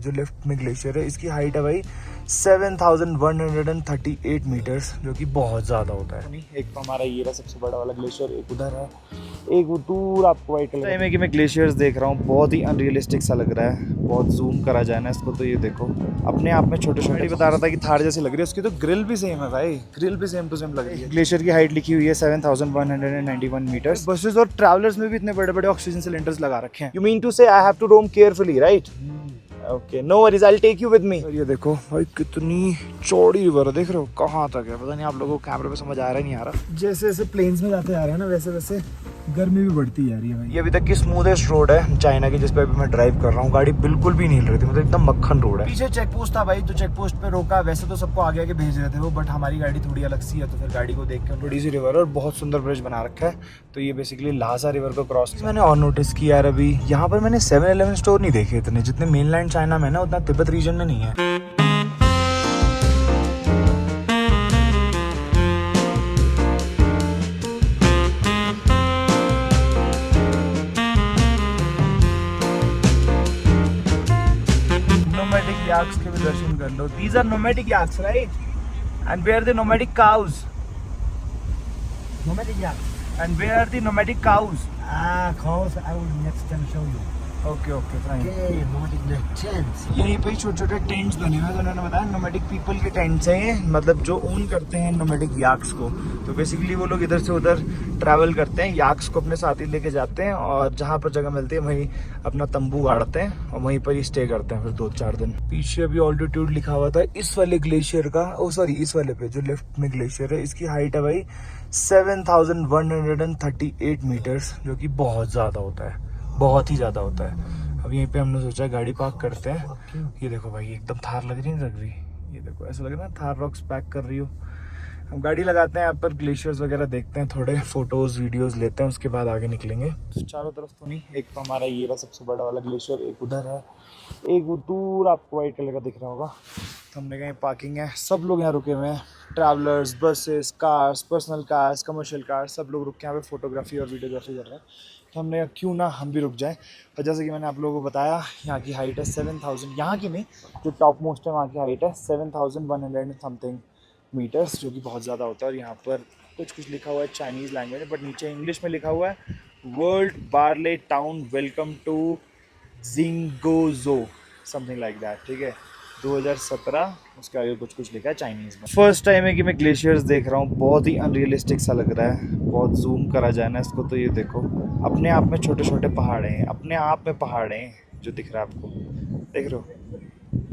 जो लेफ्ट में ग्लेशियर है इसकी हाइट है भाई 7138 मीटर्स, जो कि बहुत ज़्यादा होता है। एक तो हमारा ये रहा सबसे बड़ा वाला ग्लेशियर, एक उधर है, एक वो दूर आपको वाइट कलर में कि मैं ग्लेशियर्स देख रहा हूँ। बहुत ही अनरियलिस्टिक सा लग रहा है, बहुत जूम करा जाए ना इसको तो ये देखो अपने आप में छोटे छोटे। बता रहा था कि थार जैसी लग रही है, उसकी तो ग्रिल भी सेम है भाई, ग्रिल भी सेम टू सेम लग रही है। ग्लेशियर की हाइट लिखी हुई है 7191 मीटर्स। बसेस और ट्रैवलर्स में भी इतने बड़े बड़े ऑक्सीजन सिलेंडर्स लगा रखे हैं। You mean to say I have to roam carefully, right? Okay, no worries, I will take you with me. ये देखो भाई कितनी चौड़ी रिवर है, देख रहे हो कहाँ तक है, पता नहीं आप लोगों को कैमरे पे समझ आ रहा है नहीं आ रहा। जैसे जैसे प्लेन्स में जाते जा रहे हैं ना वैसे वैसे गर्मी भी बढ़ती जा रही है भाई। ये अभी तक की स्मूथेस्ट रोड है चाइना की, जिस पे अभी मैं ड्राइव कर रहा हूँ। गाड़ी बिल्कुल भी नहीं हिल रही थी, मतलब एकदम मक्खन रोड है। पीछे चेक पोस्ट था भाई, तो चेक पोस्ट पे रोका। वैसे तो सबको आगे आगे भेज रहे थे वो, बट हमारी गाड़ी थोड़ी अलग सी है, तो फिर गाड़ी को देख के बड़ी सी रिवर और बहुत सुंदर ब्रिज बना रखा है। तो ये बेसिकली ल्हासा रिवर को क्रॉस मैंने और नोटिस किया यार, अभी यहाँ पर मैंने 7-Eleven स्टोर नहीं देखे इतने, जितने मेनलैंड चाइना में ना उतना तिब्बत रीजन में नहीं है। Nomadic yaks के भी दर्शन कर लो। These are nomadic yaks, right? And where are the nomadic cows? Nomadic yak. And where are the nomadic cows? Cows, I will next time show you. Okay, okay, fine. Okay, nomadic tents. यहीं पे छोटे छोटे tents बने हुए हैं, तो उन्होंने बताया नोमैडिक पीपल के टेंट्स हैं ये, मतलब जो ओन करते हैं नोमैडिक याक्स को। तो बेसिकली वो लोग इधर से उधर ट्रैवल करते हैं, याक्स को अपने साथ ही लेके जाते हैं, और जहाँ पर जगह मिलती है वहीं अपना तंबू गाड़ते हैं और वहीं पर ही स्टे करते हैं फिर 2-4 दिन। पीछे अभी ऑल्टीट्यूड लिखा हुआ था इस वाले ग्लेशियर का, इस वाले पे जो लेफ्ट में ग्लेशियर है, इसकी हाइट है भाई 7138 मीटर्स, जो कि बहुत ज़्यादा होता है, बहुत ही ज़्यादा होता है। अब यहीं पे हमने सोचा गाड़ी पार्क करते हैं। ये देखो भाई एकदम थार लग रही है, ये देखो ऐसा लग रहा है थार रॉक्स पैक कर रही हो। हम गाड़ी लगाते हैं यहाँ पर, ग्लेशियर्स वगैरह देखते हैं, थोड़े फोटोज वीडियोस लेते हैं, उसके बाद आगे निकलेंगे। तो चारों तरफ तो नहीं, एक तो हमारा ये रहा सबसे बड़ा वाला ग्लेशियर, एक उधर है, एक वो दूर आपको वाइट कलर का दिख रहा होगा। तो हमने कहीं पार्किंग है, सब लोग यहाँ रुके हुए हैं, travellers, buses, cars, personal cars, commercial cars, सब लोग रुक के यहाँ पे फोटोग्राफी और वीडियोग्राफी कर रहे हैं। तो हमने क्यों ना हम भी रुक जाएं। और जैसे कि मैंने आप लोगों को बताया, यहाँ की हाइट है 7000, यहाँ की नहीं, जो टॉप मोस्ट है वहाँ की हाइट है 7100 समथिंग मीटर्स, जो कि बहुत ज़्यादा होता है। और यहाँ पर कुछ लिखा हुआ है चाइनीज़ लैंग्वेज में, बट नीचे इंग्लिश में लिखा हुआ है world barley town welcome to Jingojo, something like that, ठीक है, 2017, उसके आगे कुछ लिखा है चाइनीज़ में। फर्स्ट टाइम है कि मैं ग्लेशियर्स देख रहा हूँ, बहुत ही अनरियलिस्टिक सा लग रहा है, बहुत जूम करा जाए ना इसको तो ये देखो अपने आप में छोटे छोटे पहाड़े हैं, अपने आप में पहाड़े हैं जो दिख रहा है आपको, देख रहे हो,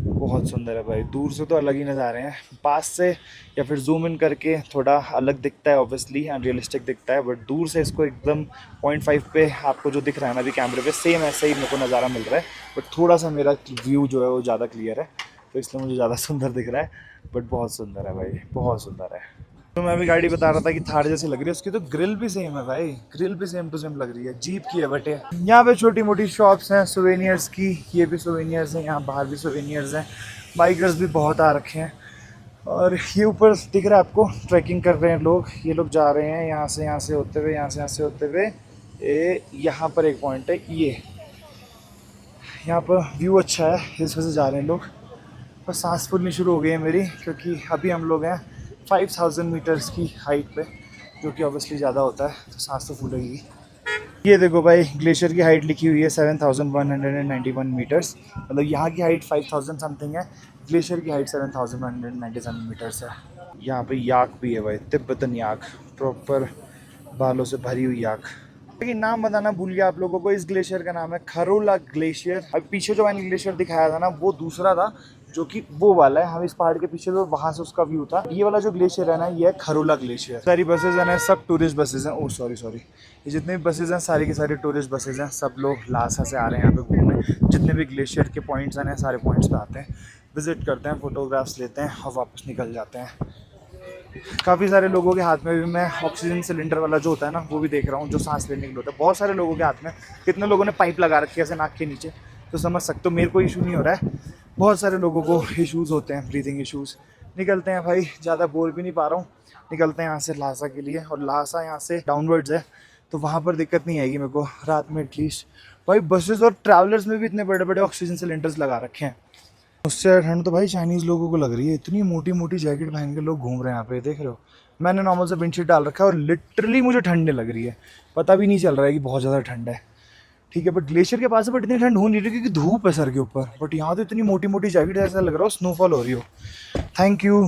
बहुत सुंदर है भाई। दूर से तो अलग ही नज़ारे हैं, पास से या फिर जूम इन करके थोड़ा अलग दिखता है, ऑब्वियसली अनरियलिस्टिक दिखता है, बट दूर से इसको एकदम 0.5 पे आपको जो दिख रहा है ना अभी कैमरे पे, सेम ऐसा ही मेरे को नज़ारा मिल रहा है, बट थोड़ा सा मेरा व्यू जो है वो ज़्यादा क्लियर है, तो इसलिए मुझे ज़्यादा सुंदर दिख रहा है, बट बहुत सुंदर है भाई, बहुत सुंदर है। तो मैं अभी गाड़ी बता रहा था कि थार जैसी लग रही है, उसकी तो ग्रिल भी सेम है भाई, ग्रिल भी सेम टू सेम लग रही है, जीप की है बटे। यहाँ पे छोटी मोटी शॉप्स हैं सोवेनियर्स की, ये भी सोवेनियर्स हैं, यहाँ बाहर भी सोवेनियर्स हैं, बाइकर्स भी बहुत आ रखे हैं। और ये ऊपर दिख रहा है आपको, ट्रैकिंग कर रहे हैं लोग, ये लोग जा रहे हैं यहाँ से होते हुए, यहाँ से होते हुए, यहाँ पर एक पॉइंट है, ये यहाँ पर व्यू अच्छा है, इस वजह से जा रहे हैं लोग। पर सांस फूलनी शुरू हो गई है मेरी, क्योंकि अभी हम लोग हैं 5000 मीटर्स की हाइट पे, जो कि ऑब्वियसली ज़्यादा होता है, तो सांस तो फूलेगी। ये देखो भाई, ग्लेशियर की हाइट लिखी हुई है 7191 मीटर्स, मतलब यहाँ की हाइट 5000 समथिंग है, ग्लेशियर की हाइट 7197 मीटर्स है। यहाँ पे याक भी है भाई, तिब्बतन याक, प्रॉपर बालों से भरी हुई याक। लेकिन नाम बताना भूल गया आप लोगों को, इस ग्लेशियर का नाम है खरोला ग्लेशियर। अब पीछे जो मैंने ग्लेशियर दिखाया था ना, वो दूसरा था, जो कि वो वाला है, हम इस पहाड़ के पीछे तो वहाँ से उसका व्यू था। ये वाला जो ग्लेशियर है ना, ये है खरोला ग्लेशियर। सारी बसेज है ना, सब टूरिस्ट बसेज हैं। ओह सॉरी, ये जितने भी बसेज हैं सारी की सारी टूरिस्ट बसेज हैं, सब लोग ल्हासा से आ रहे हैं यहाँ पे घूमने। जितने भी ग्लेशियर के पॉइंट्स हैं सारे पॉइंट्स पे आते हैं, विजिट करते हैं, फोटोग्राफ्स लेते हैं और वापस निकल जाते हैं। काफ़ी सारे लोगों के हाथ में भी मैं ऑक्सीजन सिलेंडर वाला जो होता है ना, वो भी देख रहा हूँ, जो सांस लेने के लिए होता है। बहुत सारे लोगों के हाथ में, कितने लोगों ने पाइप लगा रखी है ऐसे नाक के नीचे, तो समझ सकते हो मेरे को इशू नहीं हो रहा है, बहुत सारे लोगों को इश्यूज़ होते हैं, ब्रीथिंग इश्यूज़। निकलते हैं भाई, ज़्यादा बोल भी नहीं पा रहा हूँ, निकलते हैं यहाँ से ल्हासा के लिए। और ल्हासा यहाँ से डाउनवर्ड्स है, तो वहाँ पर दिक्कत नहीं आएगी मेरे को रात में एटलीस्ट। भाई बसेस और ट्रैवलर्स में भी इतने बड़े बड़े ऑक्सीजन सिलेंडर्स लगा रखे हैं, उससे ठंड तो भाई चाइनीज लोगों को लग रही है, इतनी मोटी मोटी जैकेट पहन के लोग घूम रहे हैं यहाँ पे, देख रहे हो। मैंने नॉर्मल से विंडशीट डाल रखा है और लिटरली मुझे ठंड नहीं लग रही है, पता भी नहीं चल रहा है कि बहुत ज़्यादा ठंड है। ठीक है, बट ग्लेशियर के पास है, बट इतनी ठंड हो नहीं रही क्योंकि धूप है सर के ऊपर। बट यहाँ तो इतनी मोटी मोटी जैकेट, ऐसा लग रहा हो स्नोफॉल हो रही हो। Thank you,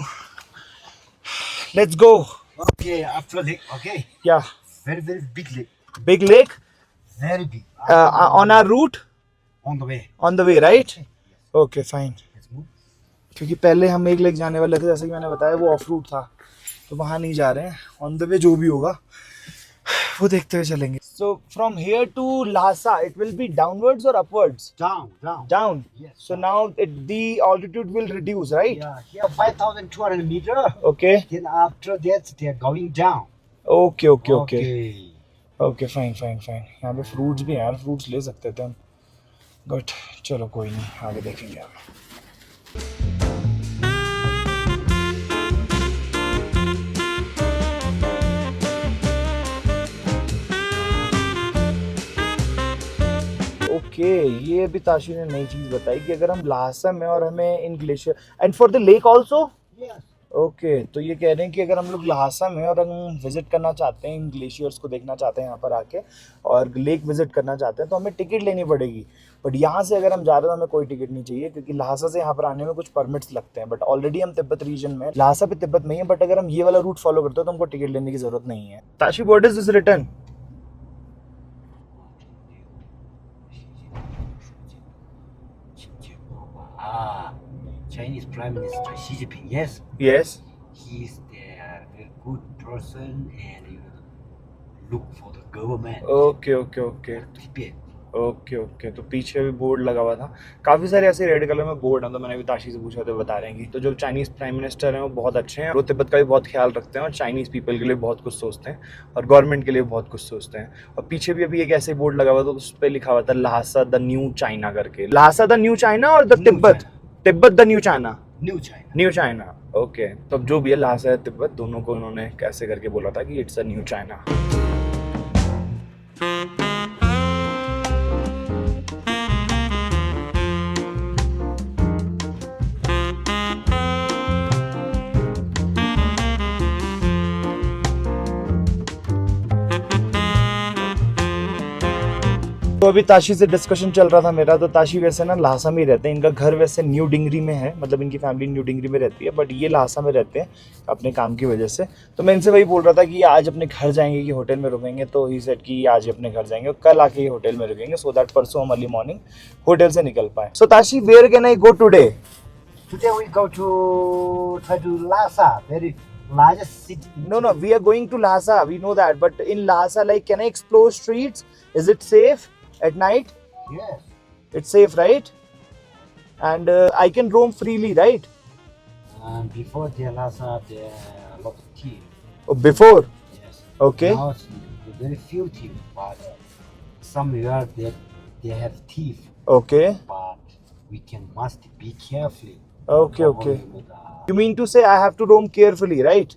let's go. Okay, after lake, okay. या Very, very big lake. Big lake Very big. On our route, On the way. On the way, right? Okay fine. Let's move. क्योंकि पहले हम एक lake जाने वाले थे, जैसे कि मैंने बताया, वो ऑफ रूट था, तो वहाँ नहीं जा रहे हैं। ऑन द वे जो भी होगा वो देखते हुए चलेंगे। So from here to Lhasa it will be downwards और upwards? Down, down. Down. Yes. So now the altitude will reduce, right? Yeah, here 5,200 meter. Okay Then after that, they are going down. Okay okay okay okay, fine fine fine. यहाँ पे fruits भी हैं यार, fruits ले सकते थे हम, but चलो कोई नहीं, आगे देखेंगे आप। ओके, ये अभी ताशी ने नई चीज़ बताई कि अगर हम लासा में और हमें इन glacier and for the lake also. Yes. Okay, तो ये कह रहे हैं कि अगर हम लोग लहासा में और हम विजिट करना चाहते हैं, इन ग्लेशियर्स को देखना चाहते हैं यहाँ पर आके, और लेक विजिट करना चाहते हैं, तो हमें टिकट लेनी पड़ेगी। बट यहाँ से अगर हम जा रहे हैं तो हमें कोई टिकट नहीं चाहिए, क्योंकि लहासा से यहाँ पर आने में कुछ परमिट्स लगते हैं। बट ऑलरेडी हम तिब्बत रीजन में, लहासा पे तिब्बत में ही है, बट अगर हम ये वाला रूट फॉलो करते हो तो हमको टिकट लेने की जरूरत नहीं है। Tashi, what is this return? Ah, Chinese Prime Minister Xi Jinping. Yes. Yes. He is the very good person and look for the government. Okay okay okay Tibet. Okay okay, तो पीछे भी बोर्ड लगा हुआ था, काफ़ी सारे ऐसे रेड कलर में बोर्ड हैं। तो मैंने भी ताशी से पूछा, तो बता रहे हैं कि तो जो चाइनीज़ प्राइम मिनिस्टर हैं वो बहुत अच्छे हैं, वो तिब्बत का भी बहुत ख्याल रखते हैं और चाइनीज़ पीपल के लिए बहुत कुछ सोचते हैं और गवर्नमेंट के लिए बहुत कुछ सोचते हैं। और पीछे भी अभी एक ऐसे बोर्ड लगा हुआ था, तो उस पर लिखा हुआ था लहासा द न्यू चाइना करके। लहासा द न्यू चाइना और the New Tibet? China. Tibet the new China. New China. New China, okay. तो अब जो भी है, लहासा है तिब्बत, दोनों को उन्होंने कैसे करके बोला था कि इट्स अ न्यू चाइना। तो अभी ताशी से डिस्कशन चल रहा था मेरा, तो ताशी वैसे ना लहासा में ही रहते हैं, इनका घर वैसे न्यू डिंगरी में है, मतलब इनकी फैमिली न्यू डिंगरी में रहती है, बट ये लहासा में रहते हैं अपने काम की वजह से। तो मैं इनसे वही बोल रहा था कि आज अपने घर जाएंगे कि होटल में रुकेंगे, तो ही सेड कि आज ही अपने घर जाएंगे और कल आके ही होटल में रुकेंगे, सो दैट परसों हम अर्ली मॉर्निंग होटल से निकल पाए। So Tashi, where can I go today? Today we go to try to Lhasa, very largest city. No, we are going to Lhasa, we know that, but in Lhasa, like, can I explore streets? Is it safe at night? Yes. It's safe, right? And I can roam freely, right? Before the Lhasa, there are a lot of tea. Oh, before? Yes. Okay. Now it's very few thief, but somewhere they have thief. Okay. But we must be carefully. Okay, okay. With, You mean to say I have to roam carefully, right?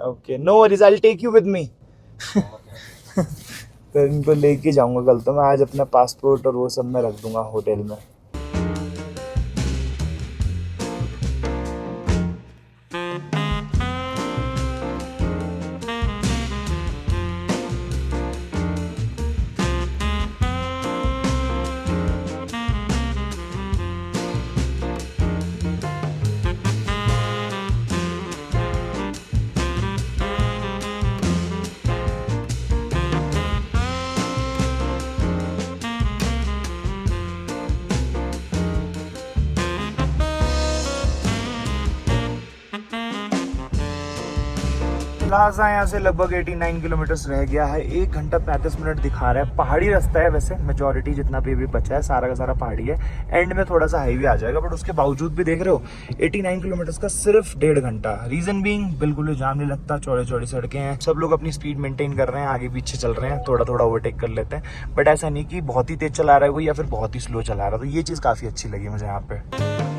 Okay. No worries, I'll take you with me. okay. तो इनको लेके जाऊंगा कल, तो मैं आज अपना passport और वो सब मैं रख दूंगा होटल में। लहासा यहाँ से लगभग 89 किलोमीटर्स रह गया है, 1 घंटा 35 मिनट दिखा रहा है। पहाड़ी रास्ता है वैसे, मेजॉरिटी जितना भी बचा है सारा का सारा पहाड़ी है। एंड में थोड़ा सा हाईवे आ जाएगा, बट उसके बावजूद भी देख रहे हो 89 किलोमीटर्स का सिर्फ 1.5 घंटा। रीजन बीइंग बिल्कुल भी जाम नहीं लगता, चौड़ी चौड़ी सड़कें हैं, सब लोग अपनी स्पीड मेंटेन कर रहे हैं, आगे पीछे चल रहे हैं, थोड़ा थोड़ा ओवरटेक कर लेते हैं, बट ऐसा नहीं कि बहुत ही तेज चला रहा है कोई या फिर बहुत ही स्लो चला रहा है। तो ये चीज़ काफ़ी अच्छी लगी मुझे यहाँ पे।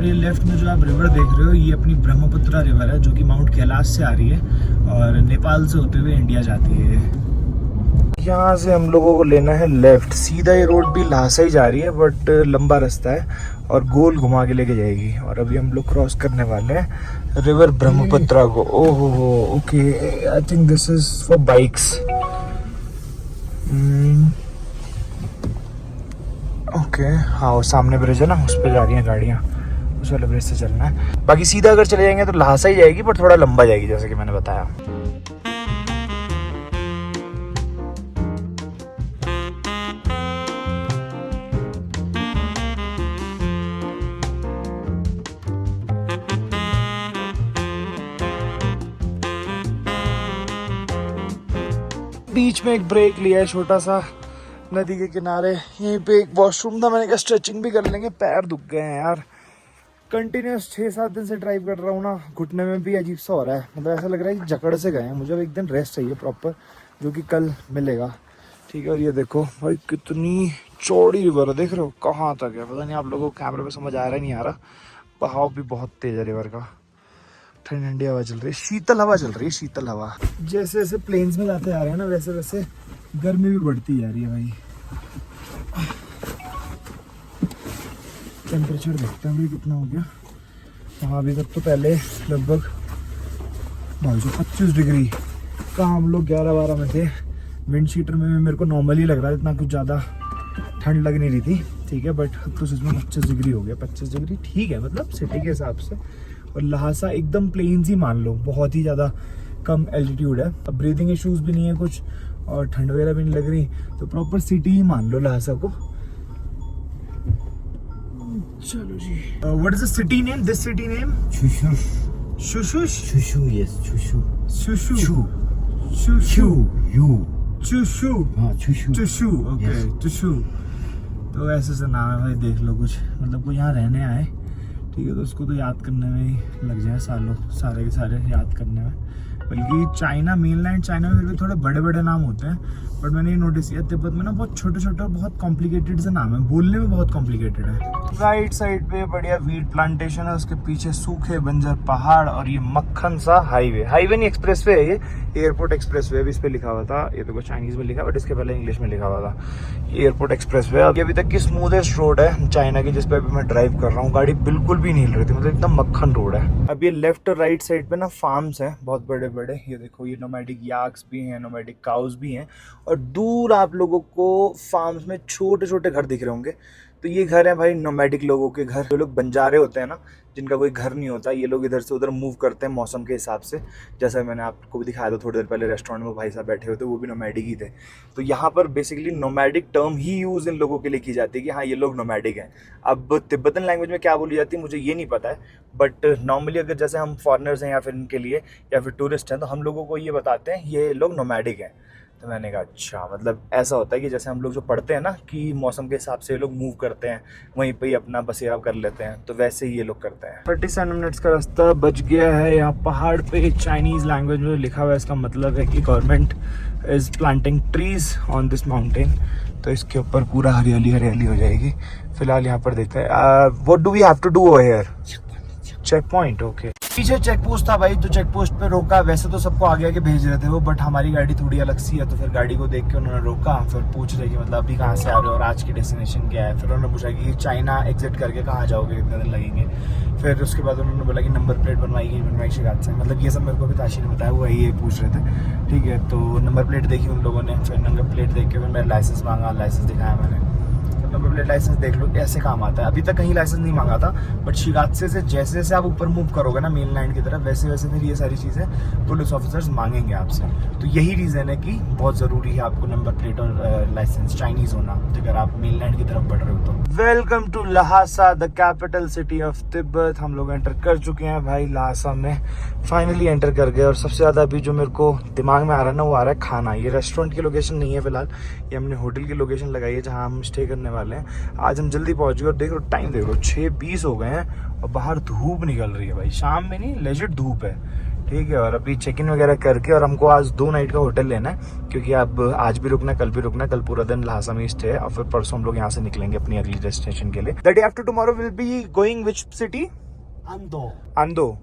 ये लेफ्ट में जो आप रिवर देख रहे हो ये अपनी ब्रह्मपुत्र रिवर है जो कि माउंट कैलाश से आ रही है और नेपाल से होते हुए इंडिया जाती है। यहाँ से हम लोगों को लेना है लेफ्ट। सीधा ये रोड भी लहासा ही जा रही है बट लंबा रास्ता है और गोल घुमा के लेके जाएगी। और अभी हम लोग क्रॉस करने वाले हैं रिवर ब्रह्मपुत्र को। ओहो okay, I think this is for bikes. Okay हाँ, वो सामने ब्रिज है ना, उस पर जा रही हैं गाड़ियाँ, उस वाले ब्रिज से चलना है। बाकी सीधा अगर चले जाएंगे तो लहासा ही जाएगी पर थोड़ा लंबा जाएगी जैसे कि मैंने बताया। बीच में एक ब्रेक लिया है छोटा सा नदी के किनारे। यहीं पे एक वॉशरूम था, मैंने कहा स्ट्रेचिंग भी कर लेंगे, पैर दुख गए हैं यार। कंटिन्यूस 6-7 दिन से ड्राइव कर रहा हूँ ना, घुटने में भी अजीब सा हो रहा है। मतलब ऐसा लग रहा है कि जकड़ से गए हैं। मुझे अब एक दिन रेस्ट चाहिए प्रॉपर, जो कि कल मिलेगा। ठीक है, और ये देखो भाई कितनी चौड़ी रिवर है, देख रहे हो कहाँ तक है। पता नहीं आप लोगों को कैमरे पे समझ आ रहा है नहीं आ रहा। बहाव भी बहुत तेज है रिवर का। ठंडी ठंडी हवा चल रही है, शीतल हवा चल रही है, शीतल हवा। जैसे जैसे प्लेन्स में जाते आ रहे हैं ना वैसे वैसे गर्मी भी बढ़ती जा रही है भाई। टेम्परेचर देखते हैं अभी कितना हो गया। हाँ अभी तक तो पहले लगभग 25 डिग्री का हम लोग 11-12 में थे। विंड शीटर में भी मेरे को नॉर्मली लग रहा है, इतना कुछ ज़्यादा ठंड लग नहीं रही थी। ठीक है, बट अब तो इसमें 25 डिग्री हो गया। 25 डिग्री ठीक है, मतलब सिटी के हिसाब से। और लहासा एकदम प्लेन्स ही मान लो, बहुत ही ज़्यादा कम एल्टीट्यूड है। अब ब्रीदिंग इश्यूज भी नहीं है कुछ और ठंड वगैरह भी नहीं लग रही, तो प्रॉपर सिटी ही मान लो लहासा को। चलो जी, what is the city name? This city name Chushu. Chushu Chushu, yes, Chushu. Chushu Chu. Chushu You. Chushu Chushu. Chushu okay Yes. Chushu. तो ऐसे से नाम है भाई, देख लो कुछ मतलब कोई यहाँ रहने आए, ठीक है, तो उसको तो याद करने में ही लग जाए सालों, सारे के सारे याद करने में। बल्कि चाइना, मेनलैंड चाइना में फिर भी थोड़े बड़े बड़े नाम होते हैं, बट मैंने ये नोटिस किया तिब्बत में ना बहुत छोटे छोटे और बहुत कॉम्प्लिकेटेड से नाम है, बोलने में बहुत कॉम्प्लिकेटेड है। राइट साइड पे बढ़िया वीट प्लांटेशन है, उसके पीछे सूखे बंजर पहाड़ और ये मक्खन सा हाईवे। हाईवे नहीं, एक्सप्रेसवे है ये, एयरपोर्ट एक्सप्रेसवे भी इस पे लिखा हुआ था। ये तो कुछ चाइनीज में लिखा बट इसके पहले इंग्लिश में लिखा हुआ था एयरपोर्ट एक्सप्रेसवे। ये अभी तक की स्मूथेस्ट रोड है चाइना की, जिस पे अभी मैं ड्राइव कर रहा हूँ। गाड़ी बिल्कुल भी नहीं हिल रही थी, मतलब एकदम मक्खन रोड है। अब ये लेफ्ट और राइट साइड पे ना फार्म्स हैं बहुत बड़े बड़े। ये देखो, ये नोमैडिक याक्स भी हैं, नोमैडिक काउस भी हैं, और दूर आप लोगों को फार्म्स में छोटे छोटे घर दिख रहे होंगे। तो ये घर है भाई नोमैडिक लोगों के घर। जो लोग बंजारे होते हैं ना, जिनका कोई घर नहीं होता, ये लोग इधर से उधर मूव करते हैं मौसम के हिसाब से। जैसा मैंने आपको भी दिखाया था थोड़ी देर पहले, रेस्टोरेंट में भाई साहब बैठे हुए थे, वो भी नोमैडिक ही थे। तो यहाँ पर basically nomadic term he use in लोगों के लिए की जाती है कि हाँ ये लोग नोमैडिक हैं। अब तिब्बतन लैंग्वेज में क्या बोली जाती है मुझे ये नहीं पता है, बट नॉर्मली अगर जैसे हम फॉरेनर्स हैं या फिर इनके लिए या फिर टूरिस्ट हैं, तो हम लोगों को ये बताते हैं ये लोग नोमैडिक हैं। तो मैंने कहा अच्छा, मतलब ऐसा होता है कि जैसे हम लोग जो पढ़ते हैं ना कि मौसम के हिसाब से ये लोग मूव करते हैं, वहीं पे ही अपना बसेरा कर लेते हैं, तो वैसे ही ये लोग करते हैं। 37 मिनट्स का रास्ता बच गया है। यहाँ पहाड़ पे चाइनीज़ लैंग्वेज में लिखा हुआ है, इसका मतलब है कि government is planting trees on this mountain. तो इसके ऊपर पूरा हरियाली हरियाली हो जाएगी। फिलहाल यहाँ पर देखते हैं what do we have to do over here. Check point, okay. पीछे चेक पोस्ट था भाई, तो चेक पोस्ट पे रोका। वैसे तो सबको आगे आगे भेज रहे थे वो, बट हमारी गाड़ी थोड़ी अलग सी है, तो फिर गाड़ी को देख के उन्होंने रोका। फिर पूछ रहे कि मतलब अभी कहाँ से आ रहे हो और आज की डेस्टिनेशन क्या है। फिर उन्होंने पूछा कि चाइना एग्जिट करके कहाँ जाओगे, कितने दिन लगेंगे। फिर उसके बाद उन्होंने बोला कि नंबर प्लेट बनवाई शिकायत से। मतलब ये सब मेरे को भी ताशी ने बताया, वो यही पूछ रहे थे। ठीक है, तो नंबर प्लेट देखी उन लोगों ने। फिर नंबर प्लेट देख के फिर मेरा लाइसेंस मांगा, लाइसेंस दिखाया मैंने। नंबर प्लेट लाइसेंस देख लो ऐसे काम आता है। अभी तक कहीं लाइसेंस नहीं मांगा था, बट शिगात्से से जैसे जैसे आप ऊपर मूव करोगे ना मेन लैंड की तरफ, वैसे वैसे फिर ये सारी चीज़ें पुलिस ऑफिसर्स मांगेंगे आपसे। तो यही रीज़न है कि बहुत ज़रूरी है आपको नंबर प्लेट और लाइसेंस चाइनीज़ होना, अगर आप मेन लैंड की तरफ बढ़ रहे हो तो। Welcome to Lhasa, the capital city of Tibet. हम लोग एंटर कर चुके हैं भाई लहासा में, फाइनली एंटर कर गए। और सबसे ज़्यादा अभी जो मेरे को दिमाग में आ रहा है ना, वो आ रहा है खाना। ये रेस्टोरेंट की लोकेशन नहीं है फिलहाल, ये हमने होटल की लोकेशन लगाई है जहाँ हम स्टे करने वाले हैं। आज हम जल्दी पहुँच गए और देख लो टाइम, देख लो 6:20 हो गए हैं और बाहर धूप निकल रही है भाई। शाम में नहीं, लेजिट धूप है। ठीक है। और अभी चेक इन वगैरह करके, और हमको आज 2 नाइट का होटल लेना है, क्योंकि अब आज भी रुकना है, कल भी रुकना है, कल पूरा दिन लहासा में स्टे है, और फिर परसों हम लोग यहाँ से निकलेंगे अपनी अगली डेस्टिनेशन के लिए। The day after tomorrow will be going which city? आंदो।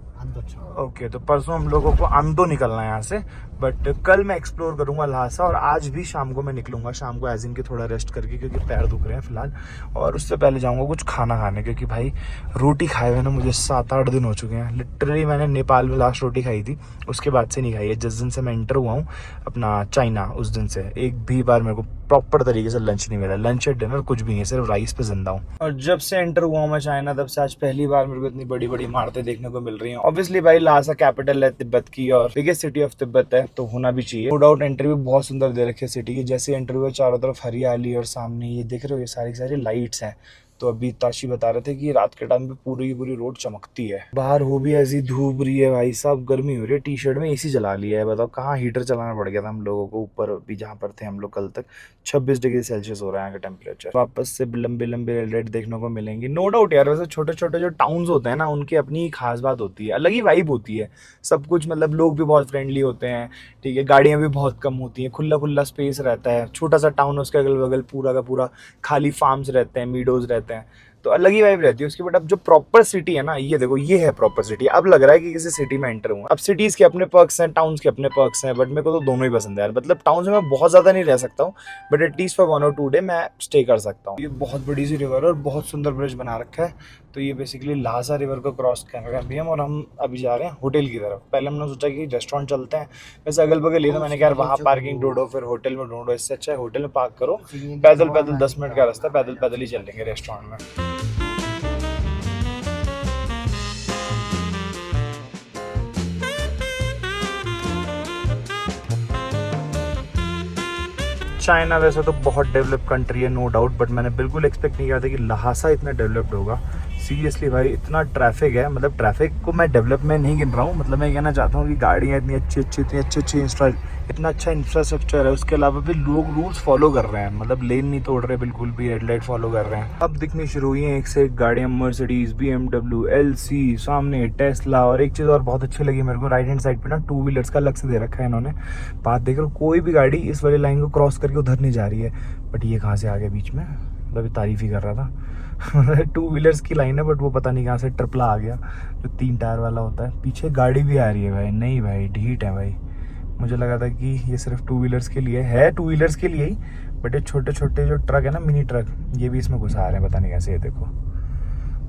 ओके, तो परसों हम लोगों को आंदो निकलना है यहाँ से, बट कल मैं एक्सप्लोर करूंगा लहासा, और आज भी शाम को मैं निकलूंगा, शाम को एज इन के थोड़ा रेस्ट करके, क्योंकि पैर दुख रहे हैं फिलहाल। और उससे पहले जाऊंगा कुछ खाना खाने, क्योंकि भाई रोटी खाए हुए ना मुझे 7-8 दिन हो चुके हैं। लिटरली मैंने नेपाल में लास्ट रोटी खाई थी, उसके बाद से नहीं खाई है। जिस दिन से मैं एंटर हुआ हूँ अपना चाइना, उस दिन से एक भी बार मेरे को प्रॉपर तरीके से लंच नहीं मिला। लंच या डिनर कुछ भी नहीं, सिर्फ राइस पे जिंदा हूँ। और जब से एंटर हुआ हूँ मैं चाइना, तब से आज पहली बार मेरे को इतनी बड़ी बड़ी इमारतें देखने को मिल रही हैं। ऑब्वियसली भाई लहासा कैपिटल है तिब्बत की, और बिगेस्ट सिटी ऑफ तिब्बत है, तो होना भी चाहिए। नो डाउट एंट्री भी बहुत सुंदर दे रखी है सिटी की। जैसे एंट्री हुआ चारों तरफ हरियाली, और सामने ये देख रहे हो ये सारी सारी लाइट्स हैं। तो अभी ताशी बता रहे थे कि रात के टाइम पे पूरी की पूरी रोड चमकती है। बाहर हो भी ऐसी धूप रही है भाई साहब, गर्मी हो रही है। टी शर्ट में एसी चला लिया है, बताओ कहाँ हीटर चलाना पड़ गया था हम लोगों को। ऊपर भी जहाँ पर थे हम लोग कल तक 26 डिग्री सेल्सियस हो रहा है यहाँ का टेम्परेचर। वापस से लंबे लंबे रेड देखने को मिलेंगी, नो डाउट यार। वैसे छोटे छोटे जो टाउन्स होते हैं ना, उनकी अपनी खास बात होती है, अलग ही वाइब होती है सब कुछ। मतलब लोग भी बहुत फ्रेंडली होते हैं, ठीक है, गाड़ियाँ भी बहुत कम होती हैं, खुला खुला स्पेस रहता है। छोटा सा टाउन है, उसके अगल बगल पूरा का पूरा खाली फार्म्स रहते हैं, मीडोज रहते हैं, तो अलग ही वाइब रहती है उसकी। बट अब जो प्रॉपर सिटी है ना, ये देखो ये है प्रॉपर सिटी। अब लग रहा है कि किसी सिटी में एंटर हूँ। अब सिटीज के अपने पर्क्स हैं, टाउन्स के अपने पर्क्स हैं, बट मेरे को तो दोनों ही पसंद है यार। मतलब टाउन में मैं बहुत ज्यादा नहीं रह सकता हूँ, बट एटलीस्ट फॉर 1 और 2 डे मैं स्टे कर सकता हूँ। ये बहुत बड़ी सी रिवर है और बहुत सुंदर ब्रिज बना रखा है। तो ये बेसिकली लहासा रिवर को क्रॉस कर रहे हैं अभी हम, और हम अभी जा रहे हैं होटल की तरफ। पहले हमने सोचा कि रेस्टोरेंट चलते हैं, वैसे अगल बगल ये, तो मैंने कहा यार वहाँ पार्किंग ढूंढो फिर होटल में ढूंढो, इससे अच्छा है होटल में पार्क करो। पैदल पैदल 10 मिनट का रास्ता, पैदल पैदल ही चल लेंगे रेस्टोरेंट में। चाइना वैसे तो बहुत डेवलप कंट्री है नो डाउट, बट मैंने बिल्कुल एक्सपेक्ट नहीं किया था कि लहासा इतना डेवलप्ड होगा। सीरियसली भाई इतना ट्रैफिक है, मतलब ट्रैफिक को मैं डेवलपमेंट नहीं गिन रहा हूँ, मतलब मैं कहना चाहता हूँ कि गाड़ियाँ इतनी अच्छी इतना अच्छा इंफ्रास्ट्रक्चर है, उसके अलावा भी लोग रूल्स फॉलो कर रहे हैं, मतलब लेन नहीं तोड़ रहे बिल्कुल भी, रेड लाइट फॉलो कर रहे हैं। अब दिखनी शुरू हुई है एक से एक गाड़ियाँ, मर्सिडीज, BMW, LC, सामने टेस्ला। और एक चीज़ और बहुत अच्छी लगी मेरे को, राइट हैंड साइड पे ना 2 व्हीलर्स का अलग से दे रखा है इन्होंने। बात देख रहे हो, कोई भी गाड़ी इस वाली लाइन को क्रॉस करके उधर नहीं जा रही है। बट ये कहाँ से आ गया बीच में, मतलब तारीफ ही कर रहा था। 2 व्हीलर्स की लाइन है, बट वो पता नहीं कहाँ से ट्रिपला आ गया, जो 3 टायर वाला होता है। पीछे गाड़ी भी आ रही है भाई, नहीं भाई ढीठ है भाई। मुझे लगा था कि ये सिर्फ 2 व्हीलर्स के लिए है, 2 व्हीलर्स के लिए ही, बट ये छोटे छोटे जो ट्रक है ना, मिनी ट्रक, ये भी इसमें घुसा रहे हैं, पता नहीं कैसे। ये देखो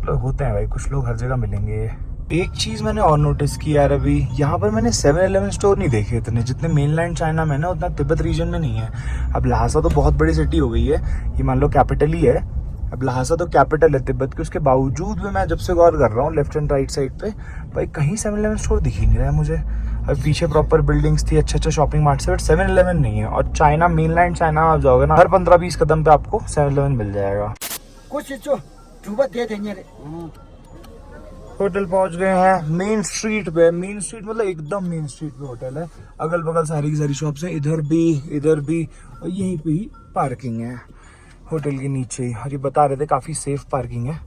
लोग होते हैं भाई, कुछ लोग हर जगह मिलेंगे। एक चीज़ मैंने और नोटिस की यार, अभी यहाँ पर मैंने 7-Eleven स्टोर नहीं देखे इतने, जितने मेनलैंड चाइना में ना उतना तिब्बत रीजन में नहीं है। अब लहासा तो बहुत बड़ी सिटी हो गई है, ये मान लो कैपिटल ही है। अब लहासा तो कैपिटल है तिब्बत की, उसके बावजूद भी मैं जब से गौर कर रहा हूँ लेफ्ट एंड राइट साइड पे, भाई कहीं 7-Eleven स्टोर दिख ही नहीं रहा है मुझे। अब पीछे प्रॉपर बिल्डिंग्स थी, अच्छा शॉपिंग मार्ट से, बट 7-Eleven नहीं है। और चाइना, मेनलैंड चाइना में आप जाओगे ना, हर 15-20 कदम पे आपको 7-Eleven मिल जाएगा। होटल पहुंच गए हैं मेन स्ट्रीट पे। मेन स्ट्रीट मतलब एकदम मेन स्ट्रीट पे होटल है, अगल बगल सारी की सारी शॉप्स हैं, इधर भी, और यहीं पे ही पार्किंग है होटल के नीचे ही। और ये बता रहे थे काफ़ी सेफ पार्किंग है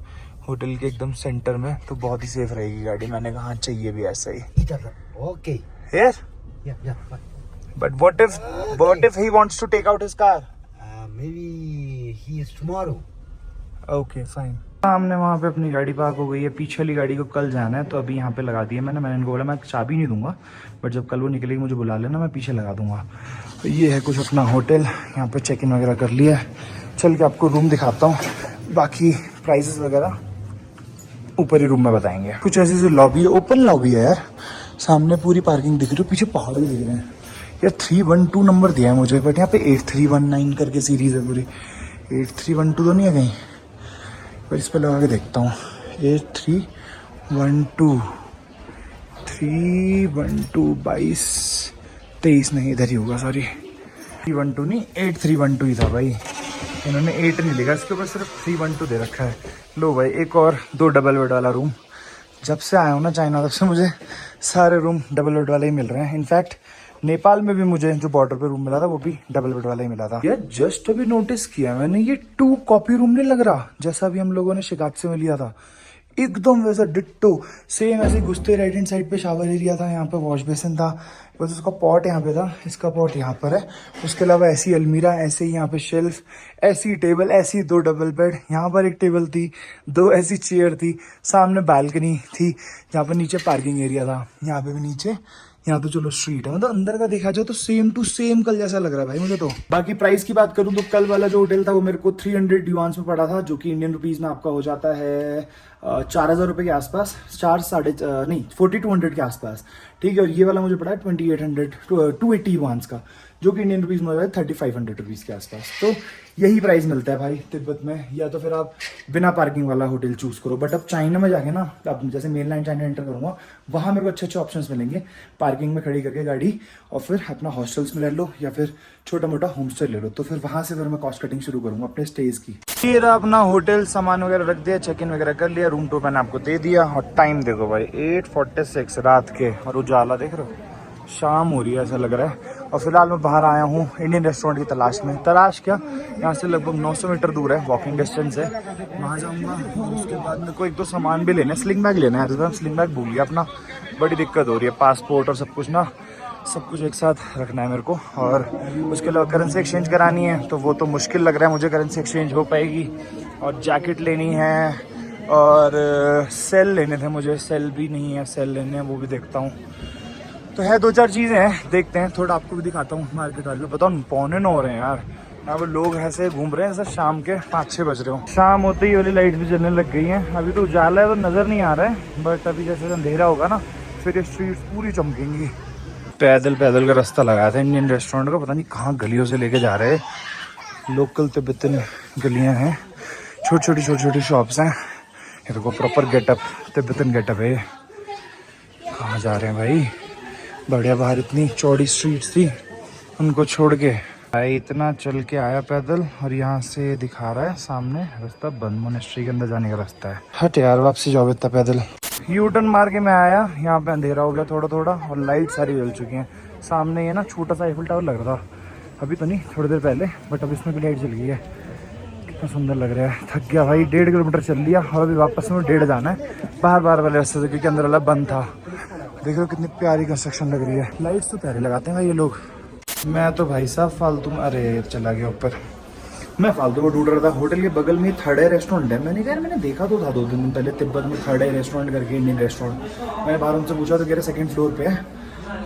होटल के एकदम सेंटर में, तो बहुत ही सेफ रहेगी गाड़ी। मैंने कहा चाहिए भी ऐसा ही। Okay. Yes? Yeah. But what if he wants to take out his car? Maybe he is tomorrow. Okay, fine. हमने वहाँ पे अपनी गाड़ी पार्क हो गई है, पीछे वाली गाड़ी को कल जाना है, तो अभी यहाँ पे लगा दी है मैंने इनको बोला मैं चाबी नहीं दूंगा, बट जब कल वो निकलेगी मुझे बुला लेना, मैं पीछे लगा दूंगा। तो ये है कुछ अपना होटल, यहाँ पे चेक इन वगैरह कर लिया है। चल के आपको रूम दिखाता हूँ, बाकी प्राइसेस वगैरह ऊपर ही रूम में बताएंगे। कुछ ऐसी सी लॉबी है, ओपन लॉबी है यार, सामने पूरी पार्किंग दिख रही है, पीछे पहाड़ भी दिख रहे हैं यार। 312 नंबर दिया है मुझे, बट यहाँ पे 8319 करके सीरीज है पूरी। 8312 तो नहीं है कहीं, पर इस पर लगा के देखता हूँ। 8312 22 नहीं, इधर ही होगा, सॉरी 312 नहीं 8312 ही था भाई, इन्होंने 8 नहीं लिखा, इसके ऊपर सिर्फ 312 दे रखा है। लो भाई एक और 2 डबल बेड वाला रूम। जब से आया हूँ ना चाइना, तब से मुझे सारे रूम डबल बेड वाले ही मिल रहे हैं। इनफैक्ट नेपाल में भी मुझे जो बॉर्डर पे रूम मिला था वो भी डबल बेड वाला ही मिला था। यार जस्ट अभी नोटिस किया मैंने, ये 2 कॉपी रूम नहीं लग रहा, जैसा भी हम लोगों ने शिकागो में लिया था। एकदम वैसा डिट्टो सेम ऐसे घुसते राइट हैंड साइड पे शावर एरिया था, यहाँ पे वॉश बेसिन था, बस उसका पॉट यहाँ पे था, इसका पॉट यहाँ पर है। उसके अलावा ऐसी अलमीरा, ऐसे ही यहाँ पे शेल्फ, ऐसी टेबल, ऐसी 2 डबल बेड, यहाँ पर एक टेबल थी, 2 ऐसी चेयर थी, सामने बालकनी थी, यहाँ पर नीचे पार्किंग एरिया था, यहाँ पे भी नीचे, यहाँ तो चलो स्ट्रीट है। मतलब अंदर का देखा जाए तो सेम टू सेम कल जैसा लग रहा है भाई मुझे तो। बाकी प्राइस की बात करूँ तो कल वाला जो होटल था वो मेरे को 300 युआन्स में पड़ा था, जो कि इंडियन रुपीज में आपका हो जाता है 4000 रुपये के आसपास, 4200 के आसपास, ठीक है। और ये वाला मुझे पड़ा है 280 युआन्स का, जो कि इंडियन रुपीज में हो जाता है 3500 रुपीज के आसपास। तो यही प्राइस मिलता है भाई तिब्बत में, या तो फिर आप बिना पार्किंग वाला होटल चूज करो। बट अब चाइना में जाके ना, अब जैसे मेन लाइन चाइना एंटर करूंगा, वहां मेरे को अच्छे अच्छे ऑप्शंस मिलेंगे पार्किंग में खड़ी करके गाड़ी, और फिर अपना हॉस्टल्स में ले लो या फिर छोटा मोटा होम स्टे ले लो। तो फिर वहां से फिर मैं कॉस्ट कटिंग शुरू करूंगा अपने स्टेज की। ये रहा अपना होटल, सामान वगैरह रख दिया, चेक इन वगैरह कर लिया, रूम टूर मैंने आपको दे दिया। और टाइम देखो भाई 8:46 रात के, और उजाला देख रहे हो, शाम हो रही है ऐसा लग रहा है। और फिलहाल मैं बाहर आया हूँ इंडियन रेस्टोरेंट की तलाश में। तलाश क्या, यहाँ से लगभग 900 मीटर दूर है, वॉकिंग डिस्टेंस है, वहाँ जाऊँगा। और उसके बाद मेरे को 1-2 सामान भी लेना है, स्लिंग बैग लेना है, इस बार स्लिंग बैग भूल गया अपना, बड़ी दिक्कत हो रही है, पासपोर्ट और सब कुछ ना, सब कुछ एक साथ रखना है मेरे को। और उसके अलावा करेंसी एक्सचेंज करानी है, तो वो तो मुश्किल लग रहा है मुझे करेंसी एक्सचेंज हो पाएगी। और जैकेट लेनी है, और सेल लेने थे मुझे, सेल भी नहीं है, सेल लेने हैं, वो भी देखता हूँ। तो है 2-4 चीज़ें हैं, देखते हैं, थोड़ा आपको भी दिखाता हूँ मार्केट वाले। बताओ 8:45 हो रहे हैं यार, यहाँ पर लोग ऐसे घूम रहे हैं जैसे शाम के 5-6 बज रहे हो। शाम होते ही वाली लाइट भी जलने लग गई हैं। अभी तो उजाला है तो नज़र नहीं आ रहा है, बट अभी जैसे अंधेरा होगा ना फिर ये स्ट्रीट पूरी चमकेंगी। पैदल का रास्ता लगाया था इंडियन रेस्टोरेंट का, पता नहीं कहाँ गलियों से लेके जा रहे हैं। लोकल तिब्बतन गलियाँ हैं, छोटी छोटी शॉप्स हैं। ये देखो प्रॉपर गेटअप, तिब्बतन गेटअप है। कहाँ जा रहे हैं भाई, बढ़िया। बाहर इतनी चौड़ी स्ट्रीट्स थी, उनको छोड़ के भाई इतना चल के आया पैदल, और यहाँ से दिखा रहा है सामने रास्ता बंद, मोनेस्ट्री के अंदर जाने का रास्ता है। हट यार, वापसी जाओ इतना पैदल। यू टर्न मार के मैं आया, यहाँ पे अंधेरा हो गया थोड़ा, और लाइट सारी जल चुकी हैं। सामने ये ना छोटा सा आईफिल टावर लग रहा था, अभी तो नहीं, थोड़ी देर पहले, बट अब इसमें भी लाइट जल गई है। कितना सुंदर लग रहा है। थक गया भाई, 1.5 किलोमीटर चल लिया, और अभी वापस में 1.5 जाना है बाहर वाले रास्ते से, क्योंकि अंदर वाला बंद था। देख लो कितनी प्यारी कंस्ट्रक्शन लग रही है, लाइट्स तो प्यारी लगाते हैं भाई ये लोग। मैं तो भाई साहब फालतू में, अरे चला गया ऊपर, मैं फालतू को ढूंढ रहा था। होटल के बगल में थर्ड आई रेस्टोरेंट है, मैंने देखा तो था 2 दिन पहले तिब्बत में थर्ड आई रेस्टोरेंट करके, इंडियन रेस्टोरेंट। मैंने बाहर उनसे पूछा तो कह रहे 2nd फ्लोर पे है,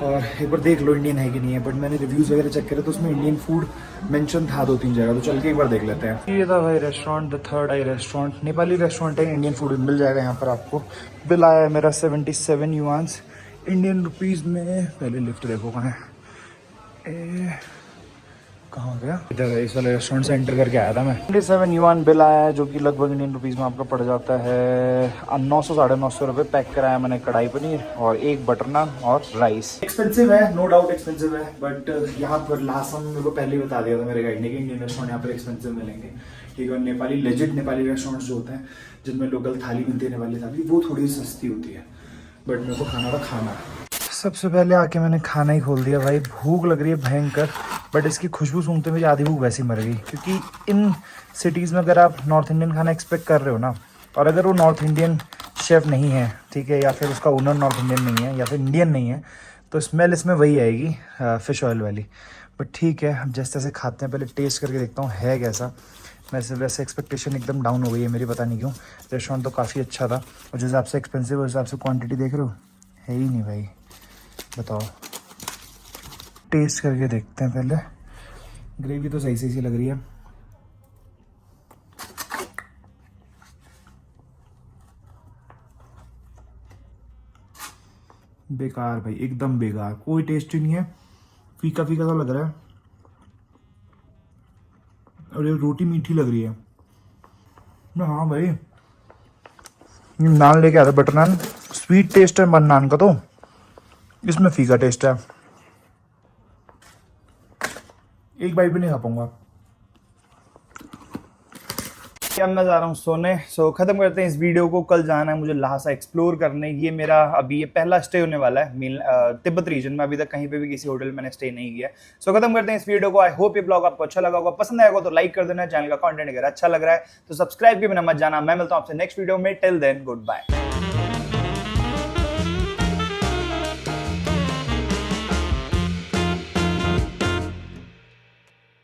और एक बार देख लो इंडियन है कि नहीं है। बट मैंने रिव्यूज़ वगैरह चेक करे तो उसमें इंडियन फूड मेंशन था 2-3 जगह, तो चल के एक बार देख लेते हैं। ये था भाई restaurant, the third I restaurant. Nepali restaurant है, इंडियन फूड मिल जाएगा यहाँ पर आपको। बिल आया है मेरा 77 युआन्स इंडियन रुपीज़ में। पहले लिफ्ट देखो कहाँ है, कहाँ गया, इधर है। इस वाले रेस्टोरेंट से एंटर करके आया था मैं। 77 युआन बिल आया है, जो कि लगभग इंडियन रुपीज़ में आपका पड़ जाता है 900-950 रुपये। पैक कराया मैंने कढ़ाई पनीर और 1 बटर नान और राइस। एक्सपेंसिव है, नो डाउट एक्सपेंसिव है, बट यहाँ पर लास्ट टाइम मेरे को पहले ही बता दिया था मेरे गाइड ने कि इंडियन रेस्टोरेंट यहाँ पर एक्सपेंसिव मिलेंगे, ठीक है। और नेपाली लेजिट नेपाली रेस्टोरेंट्स जो होते हैं जिनमें लोकल थाली मिलती है, नेपाली थाली, वो थोड़ी सस्ती होती है। बट मेरे को खाना था खाना। सबसे पहले आके मैंने खाना ही खोल दिया भाई, भूख लग रही है भयंकर, बट इसकी खुशबू सूंघते हुए आधी भूख वैसी मर गई। क्योंकि इन सिटीज़ में अगर आप नॉर्थ इंडियन खाना एक्सपेक्ट कर रहे हो ना, और अगर वो नॉर्थ इंडियन शेफ़ नहीं है, ठीक है, या फिर उसका ओनर नॉर्थ इंडियन नहीं है, या फिर इंडियन नहीं है, तो स्मेल इसमें वही आएगी फ़िश ऑयल वाली। बट ठीक है, अब जैसे जैसे खाते हैं, पहले टेस्ट करके देखता हूँ है कैसा। वैसे एक्सपेक्टेशन एकदम डाउन हो गई है मेरी, पता नहीं क्यों। रेस्टोरेंट तो काफ़ी अच्छा था, और जिस हिसाब से एक्सपेंसिव है उस हिसाब से क्वांटिटी देख रहे हो, है ही नहीं भाई। बताओ, टेस्ट करके देखते हैं पहले। ग्रेवी तो सही सी लग रही है। बेकार भाई, एकदम बेकार, कोई टेस्ट ही नहीं है, फीका फीका सा लग रहा है। और ये रोटी मीठी लग रही है ना। हाँ भाई, नान लेके आया था, बटर नान, स्वीट टेस्ट है नान का, तो इसमें फीका टेस्ट है। एक बाइट भी नहीं खा पाऊंगा। अब मैं जा रहा हूँ सोने। सो खत्म करते हैं इस वीडियो को। कल जाना है मुझे लहासा एक्सप्लोर करने। ये मेरा अभी ये पहला स्टे होने वाला है तिब्बत रीजन में। अभी तक कहीं पे भी किसी होटल मैंने स्टे नहीं किया। सो खत्म करते हैं इस वीडियो को। आई होप ये ब्लॉग आपको अच्छा लगा होगा। पसंद आएगा तो लाइक कर देना। चैनल का कंटेंट अगर अच्छा लग रहा है तो सब्सक्राइब भी करना मत जाना। मैं मिलता हूँ आपसे नेक्स्ट वीडियो में। Till then good bye.